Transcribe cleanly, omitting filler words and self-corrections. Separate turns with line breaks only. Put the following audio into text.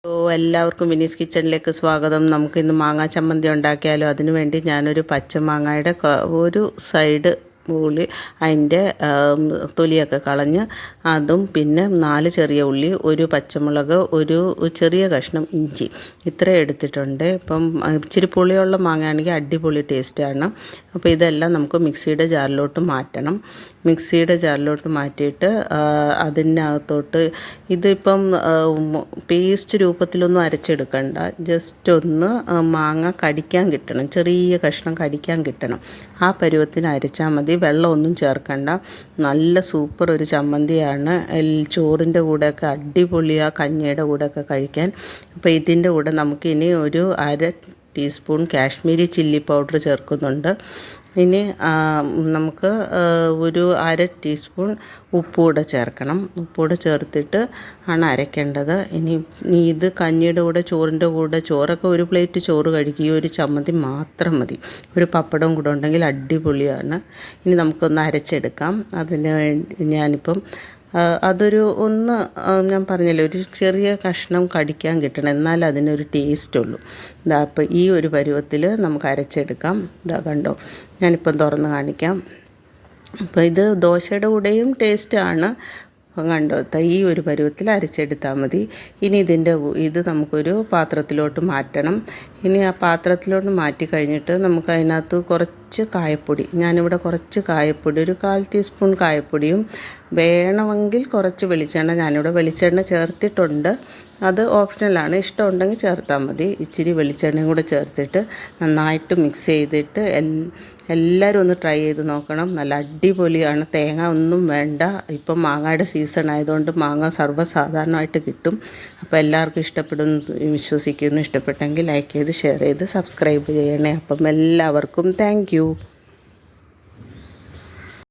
എല്ലാവർക്കും വിനീസ് കിച്ചണിലേക്ക് സ്വാഗതം. നമുക്കിന്ന് മാങ്ങാ ചമ്മന്തി ഉണ്ടാക്കിയാലോ. അതിനു വേണ്ടി ഞാനൊരു പച്ചമാങ്ങയുടെ ഒരു സൈഡ് ഉള്ളി അതിൻ്റെ തൊലിയൊക്കെ കളഞ്ഞ് അതും പിന്നെ 4 ചെറിയ ഉള്ളി, ഒരു പച്ചമുളക്, ഒരു ചെറിയ കഷ്ണം ഇഞ്ചി ഇത്ര എടുത്തിട്ടുണ്ട്. ഇപ്പം ഇച്ചിരി പുളിയുള്ള മാങ്ങയാണെങ്കിൽ അടിപൊളി ടേസ്റ്റാണ്. അപ്പോൾ ഇതെല്ലാം നമുക്ക് മിക്സിയുടെ ജാറിലോട്ട് മാറ്റണം. മിക്സിയുടെ ജാറിലോട്ട് മാറ്റിയിട്ട് അതിനകത്തോട്ട് ഇതിപ്പം പേസ്റ്റ് രൂപത്തിലൊന്നും അരച്ചെടുക്കണ്ട, ജസ്റ്റ് ഒന്ന് മാങ്ങ കടിക്കാൻ കിട്ടണം, ചെറിയ കഷ്ണം കടിക്കാൻ കിട്ടണം. ആ പരുവത്തിന് അരച്ചാൽ മതി, വെള്ളമൊന്നും ചേർക്കണ്ട. നല്ല സൂപ്പർ ഒരു ചമ്മന്തിയാണ്. ചോറിൻ്റെ കൂടെയൊക്കെ അടിപൊളിയാണ്, കഞ്ഞിയുടെ കൂടെയൊക്കെ കഴിക്കാൻ. അപ്പോൾ ഇതിൻ്റെ കൂടെ നമുക്കിനി ഒരു 1/2 ടീസ്പൂൺ കാശ്മീരി ചില്ലി പൗഡർ ചേർക്കുന്നുണ്ട്. ഇനി നമുക്ക് ഒരു 1/2 ടീസ്പൂൺ ഉപ്പുകൂടെ ചേർക്കണം. ഉപ്പുകൂടെ ചേർത്തിട്ട് ആണ് അരയ്ക്കേണ്ടത്. ഇനി ഇത് കഞ്ഞിയുടെ കൂടെ, ചോറിൻ്റെ കൂടെ, ചോറൊക്കെ ഒരു പ്ലേറ്റ് ചോറ് കഴിക്കുക, ഈ ഒരു ചമ്മന്തി മാത്രം മതി. ഒരു പപ്പടം കൂടെ ഉണ്ടെങ്കിൽ അടിപൊളിയാണ്. ഇനി നമുക്കൊന്ന് അരച്ചെടുക്കാം. അതിന് വേണ്ടി ഞാനിപ്പം അതൊരു ഞാൻ പറഞ്ഞല്ലോ, ഒരു ചെറിയ കഷ്ണം കടിക്കാൻ കിട്ടണം, എന്നാൽ അതിനൊരു ടേസ്റ്റുള്ളൂ. അപ്പോൾ ഈ ഒരു പരുവത്തിൽ നമുക്ക് അരച്ചെടുക്കാം. കണ്ടോ, ഞാനിപ്പം തുറന്ന് കാണിക്കാം. അപ്പോൾ ഇത് ദോശയുടെ കൂടെയും ടേസ്റ്റാണ്. കണ്ടോ, ഈ ഒരു പരുവത്തിൽ അരച്ചെടുത്താൽ മതി. ഇനി ഇത് നമുക്കൊരു പാത്രത്തിലോട്ട് മാറ്റണം. ഇനി ആ പാത്രത്തിലോട്ട് മാറ്റി കഴിഞ്ഞിട്ട് നമുക്ക് അതിനകത്ത് കുറച്ച് കായപ്പൊടി, ഞാനിവിടെ കുറച്ച് കായപ്പൊടി, ഒരു 1/4 ടീസ്പൂൺ കായപ്പൊടിയും, വേണമെങ്കിൽ കുറച്ച് വെളിച്ചെണ്ണ, ഞാനിവിടെ വെളിച്ചെണ്ണ ചേർത്തിട്ടുണ്ട്, അത് ഓപ്ഷണലാണ്, ഇഷ്ടമുണ്ടെങ്കിൽ ചേർത്താൽ മതി. ഇച്ചിരി വെളിച്ചെണ്ണയും കൂടെ ചേർത്തിട്ട് നന്നായിട്ട് മിക്സ് ചെയ്തിട്ട് എല്ലാവരും ഒന്ന് ട്രൈ ചെയ്ത് നോക്കണം. നല്ല അടിപൊളിയാണ്. തേങ്ങ ഒന്നും വേണ്ട. ഇപ്പം മാങ്ങയുടെ സീസൺ ആയതുകൊണ്ട് മാങ്ങ സർവ്വസാധാരണമായിട്ട് കിട്ടും. അപ്പോൾ എല്ലാവർക്കും ഇഷ്ടപ്പെടുമെന്ന് വിശ്വസിക്കുന്നു. ഇഷ്ടപ്പെട്ടെങ്കിൽ ലൈക്ക് ചെയ്ത് ഷെയർ ചെയ്ത് സബ്സ്ക്രൈബ് ചെയ്യണേ. അപ്പം എല്ലാവർക്കും താങ്ക് യു.